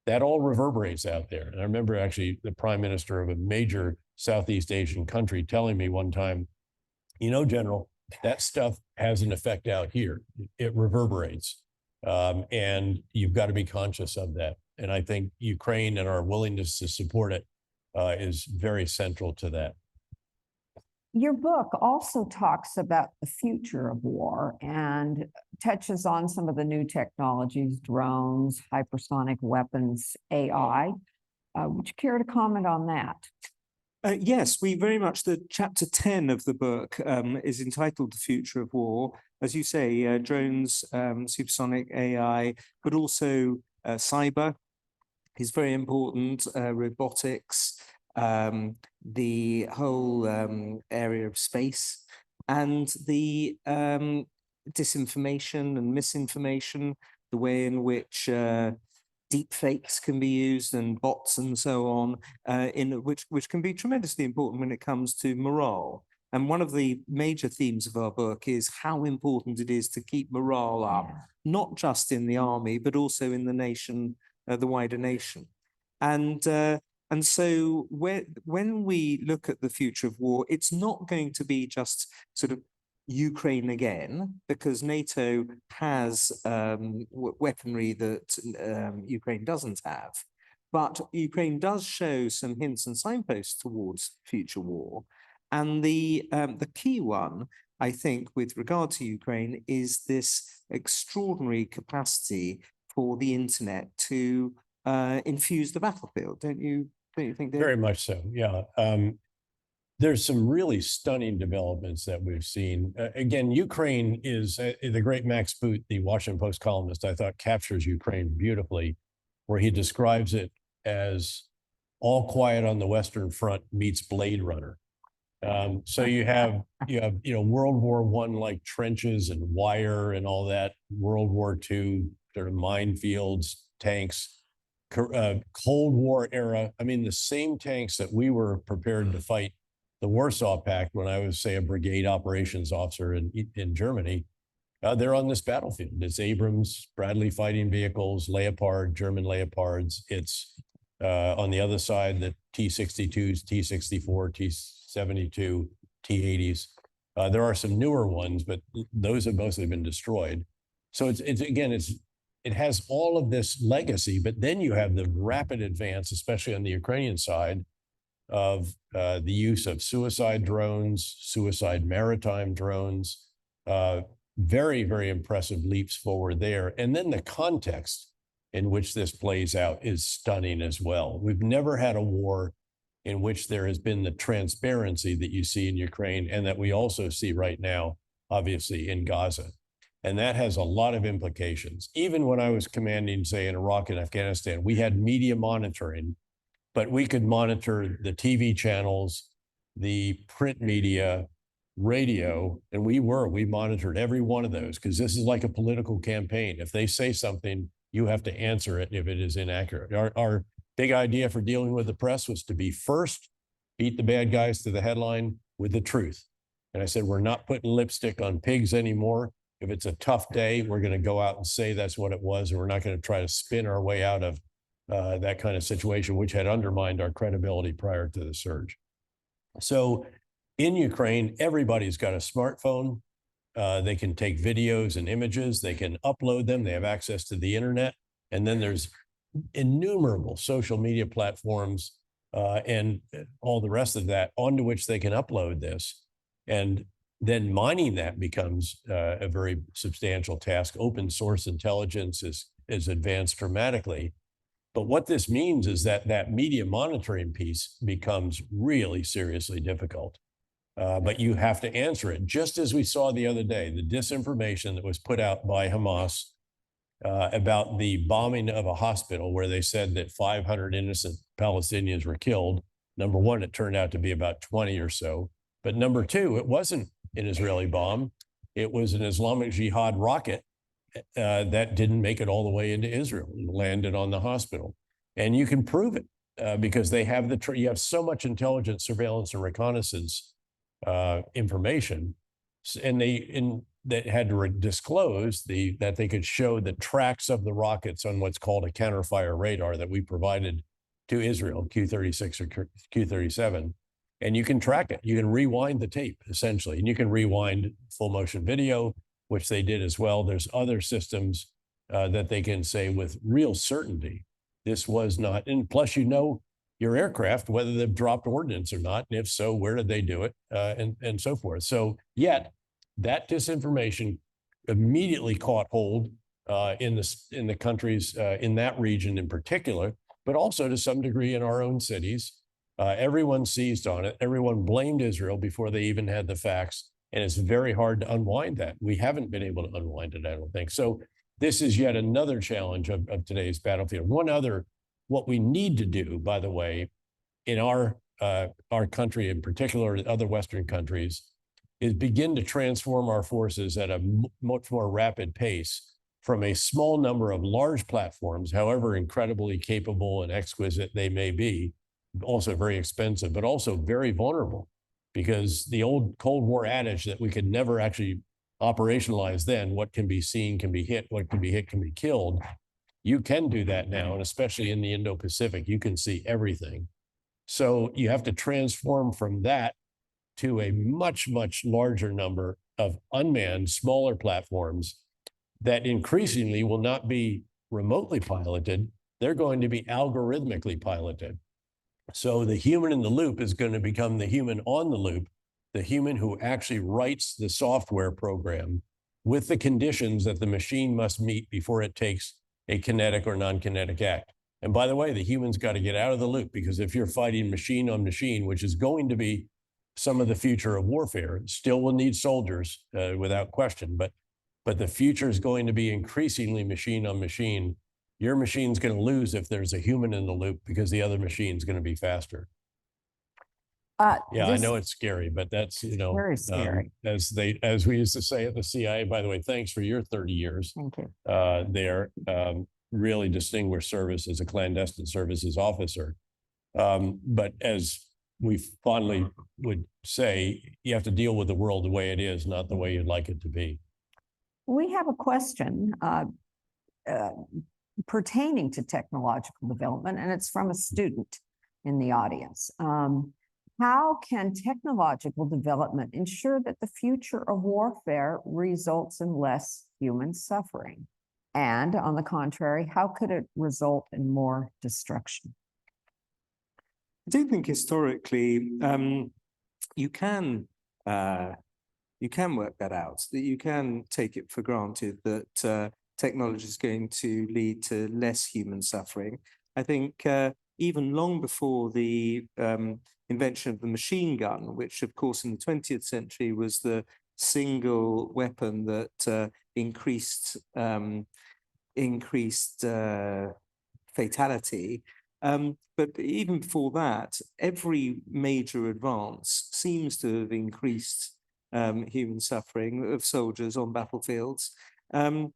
that all reverberates out there. And I remember actually the prime minister of a major Southeast Asian country telling me one time, General, that stuff has an effect out here. It reverberates. And you've got to be conscious of that. And I think Ukraine and our willingness to support it is very central to that. Your book also talks about the future of war and touches on some of the new technologies, drones, hypersonic weapons, AI. Would you care to comment on that? Yes, we very much, the chapter 10 of the book is entitled The Future of War. As you say, drones, supersonic AI, but also cyber is very important, robotics, the whole area of space, and the disinformation and misinformation, the way in which deep fakes can be used and bots and so on, which can be tremendously important when it comes to morale. And one of the major themes of our book is how important it is to keep morale up, not just in the army, but also in the nation, the wider nation. And so when we look at the future of war, it's not going to be just sort of Ukraine again, because NATO has weaponry that Ukraine doesn't have. But Ukraine does show some hints and signposts towards future war. And the key one, I think, with regard to Ukraine is this extraordinary capacity for the internet to infuse the battlefield. Don't you think, David? Very much so, yeah. There's some really stunning developments that we've seen. Again, Ukraine is the great Max Boot, the Washington Post columnist, I thought captures Ukraine beautifully, where he describes it as all quiet on the Western Front meets Blade Runner. So you have World War I like trenches and wire and all that. World War II sort of minefields, tanks. Cold War era. I mean, the same tanks that we were prepared to fight the Warsaw Pact when I was, say, a brigade operations officer in Germany, they're on this battlefield. It's Abrams, Bradley fighting vehicles, Leopard, German Leopards. It's on the other side, the T-62s, T-64, T-72, T-80s. There are some newer ones, but those have mostly been destroyed. So it has all of this legacy, but then you have the rapid advance, especially on the Ukrainian side, of the use of suicide drones, suicide maritime drones, very, very impressive leaps forward there. And then the context in which this plays out is stunning as well. We've never had a war in which there has been the transparency that you see in Ukraine and that we also see right now, obviously, in Gaza. And that has a lot of implications. Even when I was commanding, say, in Iraq and Afghanistan, we had media monitoring, but we could monitor the TV channels, the print media, radio, and we monitored every one of those because this is like a political campaign. If they say something, you have to answer it if it is inaccurate. Our big idea for dealing with the press was to be first, beat the bad guys to the headline with the truth. And I said, we're not putting lipstick on pigs anymore. If it's a tough day, we're going to go out and say that's what it was. And we're not going to try to spin our way out of that kind of situation, which had undermined our credibility prior to the surge. So in Ukraine, everybody's got a smartphone. They can take videos and images. They can upload them. They have access to the internet. And then there's innumerable social media platforms and all the rest of that onto which they can upload this. And then mining that becomes a very substantial task. Open source intelligence is advanced dramatically. But what this means is that that media monitoring piece becomes really seriously difficult. But you have to answer it, just as we saw the other day, the disinformation that was put out by Hamas about the bombing of a hospital where they said that 500 innocent Palestinians were killed. Number one, it turned out to be about 20 or so. But number two, it wasn't an Israeli bomb. It was an Islamic Jihad rocket that didn't make it all the way into Israel and landed on the hospital. And you can prove it because they have you have so much intelligence, surveillance, and reconnaissance information, and that had to disclose that they could show the tracks of the rockets on what's called a counterfire radar that we provided to Israel, Q-36 or Q-37. and you can track it. You can rewind the tape essentially, and you can rewind full motion video, which they did as well. There's other systems that they can say with real certainty, this was not, and plus, you know, your aircraft, whether they've dropped ordnance or not, and if so, where did they do it, and so forth. So yet that disinformation immediately caught hold in the countries in that region in particular, but also to some degree in our own cities. Everyone seized on it. Everyone blamed Israel before they even had the facts. And it's very hard to unwind that. We haven't been able to unwind it, I don't think. So this is yet another challenge of today's battlefield. One other, what we need to do, by the way, in our country in particular, other Western countries, is begin to transform our forces at a much more rapid pace from a small number of large platforms, however incredibly capable and exquisite they may be, also very expensive, but also very vulnerable, because the old Cold War adage that we could never actually operationalize then, what can be seen can be hit, what can be hit can be killed. You can do that now, and especially in the Indo-Pacific, you can see everything. So you have to transform from that to a much, much larger number of unmanned, smaller platforms that increasingly will not be remotely piloted. They're going to be algorithmically piloted. So the human in the loop is going to become the human on the loop, the human who actually writes the software program with the conditions that the machine must meet before it takes a kinetic or non-kinetic act. And by the way, the human's got to get out of the loop, because if you're fighting machine on machine, which is going to be some of the future of warfare, still will need soldiers without question, but the future is going to be increasingly machine on machine. Your machine's going to lose if there's a human in the loop, because the other machine's going to be faster. Yeah, I know it's scary, but that's, you know, very scary. As we used to say at the CIA, by the way, thanks for your 30 years. Thank you. There, really distinguished service as a clandestine services officer. But as we fondly would say, you have to deal with the world the way it is, not the way you'd like it to be. We have a question pertaining to technological development, and it's from a student in the audience. How can technological development ensure that the future of warfare results in less human suffering? And on the contrary, how could it result in more destruction? I do think historically you can work that out, that you can take it for granted that technology is going to lead to less human suffering. I think even long before the invention of the machine gun, which of course in the 20th century was the single weapon that increased fatality. But even before that, every major advance seems to have increased human suffering of soldiers on battlefields. One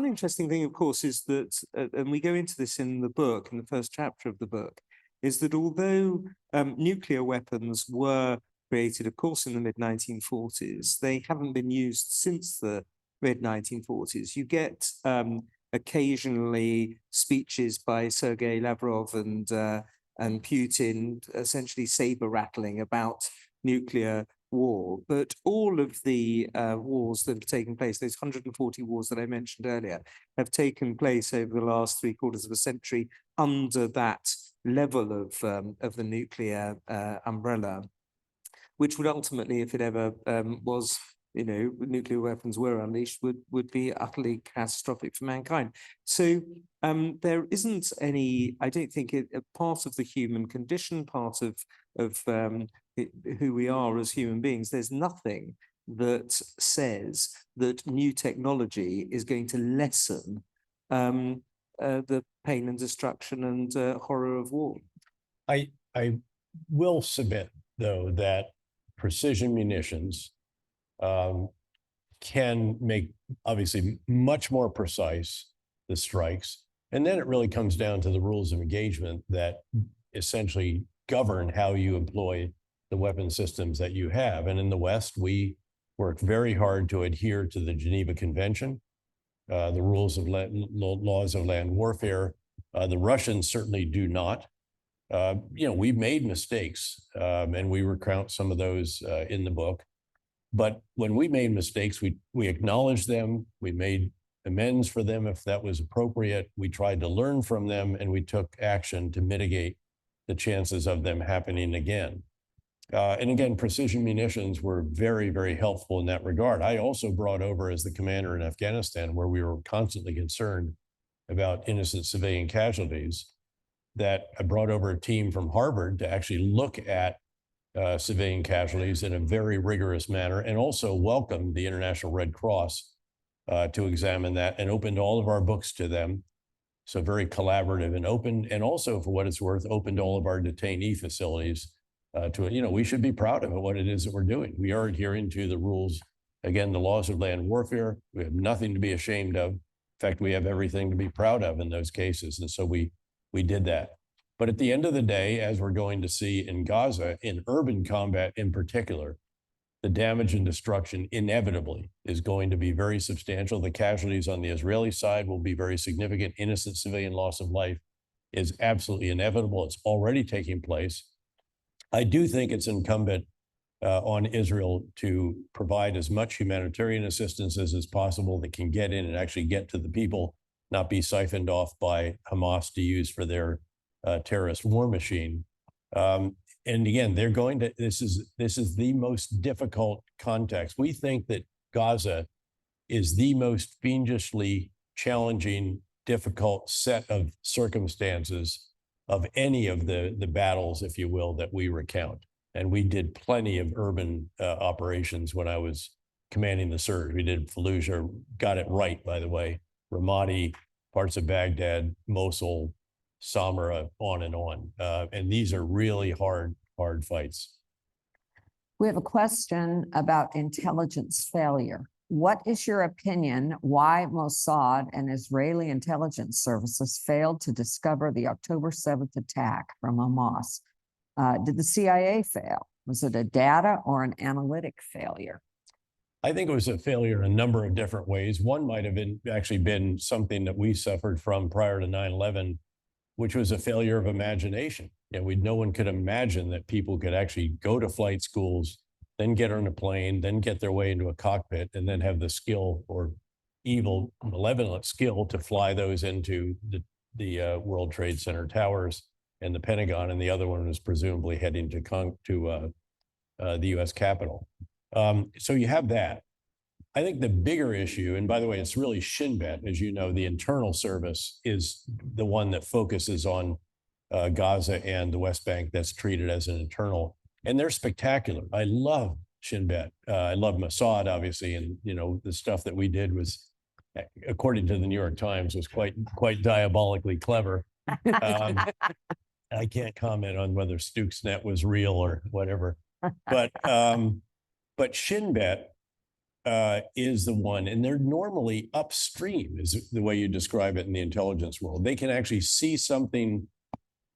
interesting thing, of course, is that, and we go into this in the book, in the first chapter of the book, is that although nuclear weapons were created, of course, in the mid-1940s, they haven't been used since the mid-1940s. You get occasionally speeches by Sergei Lavrov and Putin essentially saber rattling about nuclear war, but all of the wars that have taken place, those 140 wars that I mentioned earlier, have taken place over the last 3/4 of a century under that level of the nuclear umbrella, which would ultimately, if it ever was, you know, nuclear weapons were unleashed, would be utterly catastrophic for mankind. So there isn't any, I don't think, a part of the human condition, part of who we are as human beings. There's nothing that says that new technology is going to lessen the pain and destruction and horror of war. I will submit, though, that precision munitions can make, obviously, much more precise the strikes. And then it really comes down to the rules of engagement that essentially govern how you employ the weapon systems that you have. And in the West, we work very hard to adhere to the Geneva Convention, the rules of laws of land warfare. The Russians certainly do not. we've made mistakes, and we recount some of those in the book. But when we made mistakes, we acknowledged them, we made amends for them if that was appropriate. We tried to learn from them, and we took action to mitigate the chances of them happening again. And again, precision munitions were very, very helpful in that regard. I also brought over as the commander in Afghanistan, where we were constantly concerned about innocent civilian casualties, that I brought over a team from Harvard to actually look at civilian casualties in a very rigorous manner, and also welcomed the International Red Cross to examine that, and opened all of our books to them. So very collaborative and open, and also, for what it's worth, opened all of our detainee facilities we should be proud of what it is that we're doing. We are adhering to the rules, again, the laws of land warfare. We have nothing to be ashamed of. In fact, we have everything to be proud of in those cases. And so we did that. But at the end of the day, as we're going to see in Gaza, in urban combat in particular, the damage and destruction inevitably is going to be very substantial. The casualties on the Israeli side will be very significant. Innocent civilian loss of life is absolutely inevitable. It's already taking place. I do think it's incumbent on Israel to provide as much humanitarian assistance as is possible that can get in and actually get to the people, not be siphoned off by Hamas to use for their terrorist war machine. And again, they're going to, this is the most difficult context. We think that Gaza is the most fiendishly challenging, difficult set of circumstances of any of the battles, if you will, that we recount. And we did plenty of urban operations when I was commanding the surge. We did Fallujah, got it right, by the way, Ramadi, parts of Baghdad, Mosul, Samarra, on and on. And these are really hard fights. We have a question about intelligence failure. What is your opinion why Mossad and Israeli intelligence services failed to discover the October 7th attack from Hamas? Did the CIA fail? Was it a data or an analytic failure? I think it was a failure in a number of different ways. One might have been something that we suffered from prior to 9/11, which was a failure of imagination. No one could imagine that people could actually go to flight schools, then get on a plane, then get their way into a cockpit, and then have the skill, or evil, malevolent skill, to fly those into the World Trade Center towers and the Pentagon, and the other one was presumably heading to the U.S. Capitol. So you have that. I think the bigger issue, and by the way, it's really Shin Bet, as you know, the internal service is the one that focuses on Gaza and the West Bank, that's treated as an internal. And they're spectacular. I love Shin Bet. I love Mossad, obviously, and the stuff that we did was, according to the New York Times, was quite diabolically clever. I can't comment on whether Stuxnet was real or whatever, but Shin Bet is the one, and they're normally upstream, is the way you describe it in the intelligence world. They can actually see something.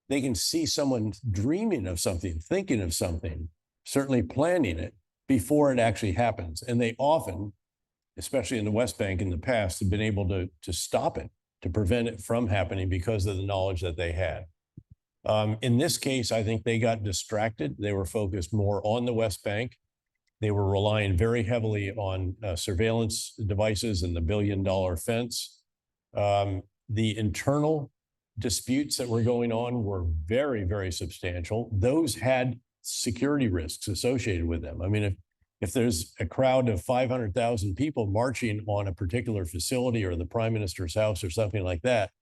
They can see someone dreaming of something, thinking of something, certainly planning it before it actually happens. And they often, especially in the West Bank in the past, have been able to stop it, to prevent it from happening because of the knowledge that they had. In this case, I think they got distracted. They were focused more on the West Bank. They were relying very heavily on surveillance devices and the billion-dollar fence. The internal disputes that were going on were very, very substantial. Those had security risks associated with them. I mean, if there's a crowd of 500,000 people marching on a particular facility or the prime minister's house or something like that,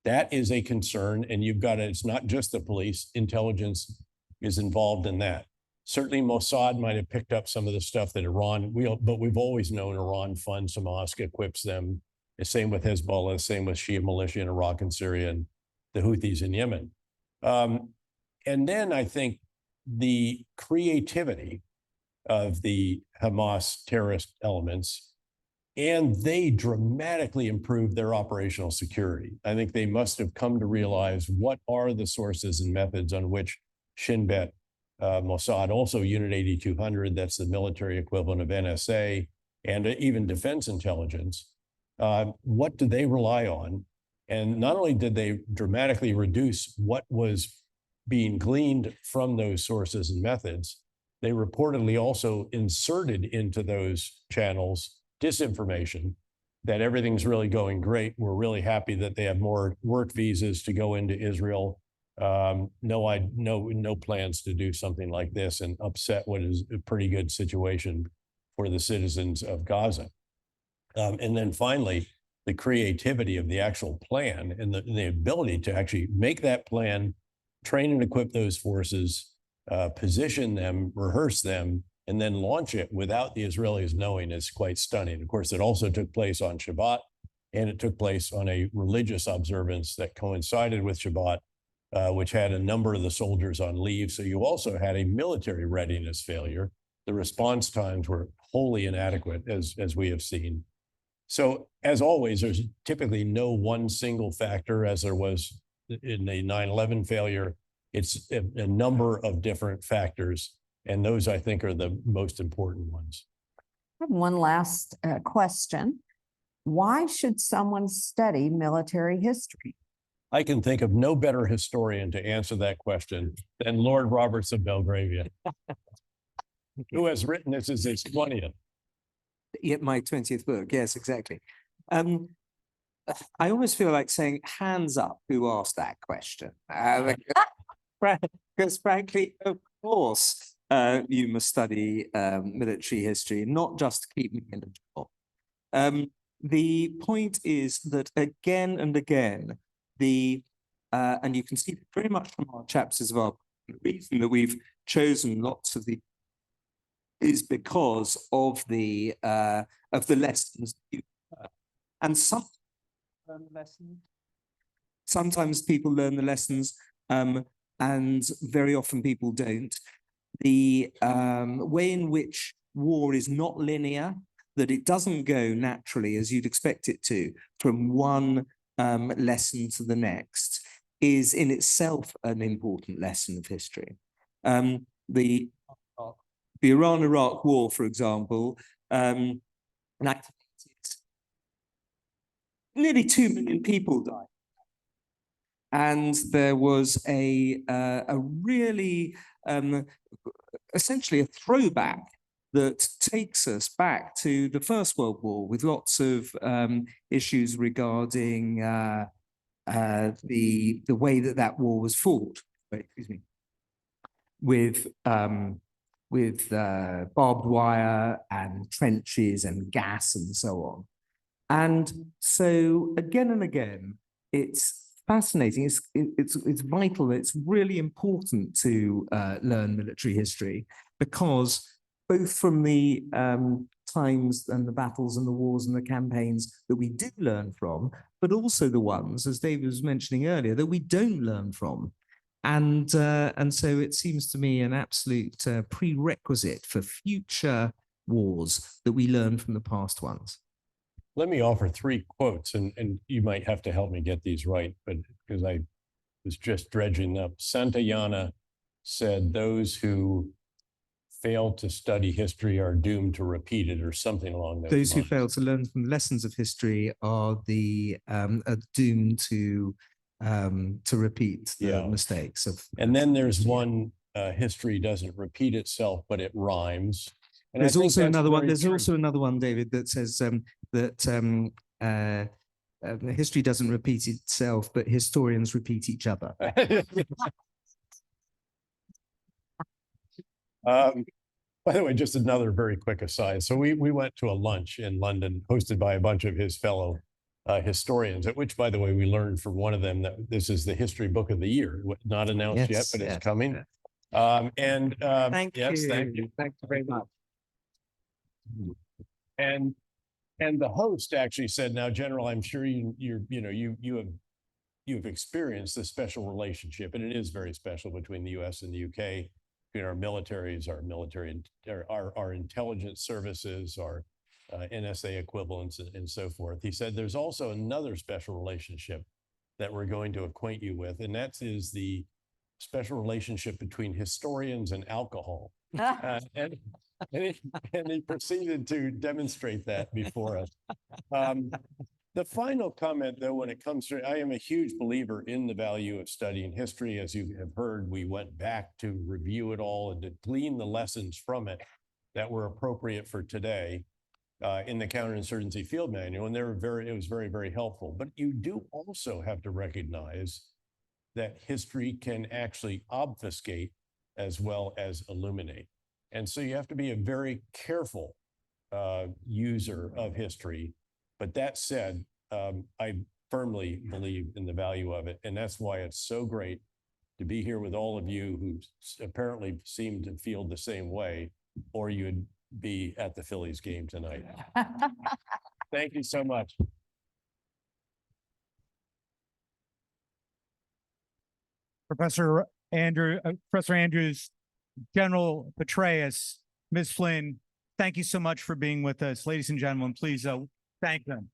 that is a concern. And it's not just the police, intelligence is involved in that. Certainly Mossad might have picked up some of the stuff that but we've always known Iran funds Hamas, equips them. The same with Hezbollah, same with Shia militia in Iraq and Syria, and the Houthis in Yemen. And then I think the creativity of the Hamas terrorist elements, and they dramatically improved their operational security. I think they must have come to realize what are the sources and methods on which Shin Bet, Mossad, also Unit 8200, that's the military equivalent of NSA, and even defense intelligence. What do they rely on? And not only did they dramatically reduce what was being gleaned from those sources and methods, they reportedly also inserted into those channels disinformation that everything's really going great. We're really happy that they have more work visas to go into Israel. No plans to do something like this and upset what is a pretty good situation for the citizens of Gaza. And then finally, the creativity of the actual plan and the ability to actually make that plan, train and equip those forces, position them, rehearse them, and then launch it without the Israelis knowing is quite stunning. Of course, it also took place on Shabbat, and it took place on a religious observance that coincided with Shabbat, which had a number of the soldiers on leave. So you also had a military readiness failure. The response times were wholly inadequate, as we have seen. So as always, there's typically no one single factor, as there was in the 9/11 failure. It's a number of different factors, and those I think are the most important ones. I have one last question. Why should someone study military history? I can think of no better historian to answer that question than Lord Roberts of Belgravia, who has written this as his 20th. Yet my 20th book. Yes, exactly. I almost feel like saying hands up who asked that question. Because frankly, of course, you must study military history, not just to keep me in a job. The point is that again and again, and you can see very much from our chapters of our, the reason that we've chosen lots of the is because of the lessons. And some learn the lessons. Sometimes people learn the lessons, and very often people don't. The way in which war is not linear, that it doesn't go naturally as you'd expect it to, from one lesson to the next, is in itself an important lesson of history. The Iran-Iraq War, for example, nearly 2 million people died. And there was a really, essentially a throwback that takes us back to the First World War with lots of issues regarding the way that war was fought. Excuse me. With barbed wire and trenches and gas and so on. And so again and again, it's fascinating. It's vital. It's really important to learn military history, because both from the times and the battles and the wars and the campaigns that we do learn from, but also the ones, as David was mentioning earlier, that we don't learn from. And so it seems to me an absolute prerequisite for future wars that we learn from the past ones. Let me offer 3 quotes, and you might have to help me get these right, but because I was just dredging up. Santayana said, "Those who fail to study history are doomed to repeat it," or something along those lines. Those who fail to learn from the lessons of history are doomed to repeat the mistakes of. And then there's one, history doesn't repeat itself, but it rhymes. And there's also another one. There's true. Also another one, David, that says that history doesn't repeat itself, but historians repeat each other. By the way, just another very quick aside. So we went to a lunch in London hosted by a bunch of his fellow historians, at which, by the way, we learned from one of them that this is the history book of the year, not announced yet, but it's coming. Thank you. Thank you. Thank you very much. And the host actually said, "Now, General, I'm sure you've experienced this special relationship, and it is very special between the U.S. and the UK, between our militaries, our intelligence services, our NSA equivalents, and so forth." He said, "There's also another special relationship that we're going to acquaint you with, and that is the special relationship between historians and alcohol." And he proceeded to demonstrate that before us. The final comment, though, when it comes to, I am a huge believer in the value of studying history. As you have heard, we went back to review it all and to glean the lessons from it that were appropriate for today in the counterinsurgency field manual. And it was very, very helpful. But you do also have to recognize that history can actually obfuscate as well as illuminate. And so you have to be a very careful user of history. But that said, I firmly believe in the value of it. And that's why it's so great to be here with all of you who apparently seem to feel the same way, or you'd be at the Phillies game tonight. Thank you so much. Professor Andrews, General Petraeus, Ms. Flynn, thank you so much for being with us. Ladies and gentlemen, please thank them.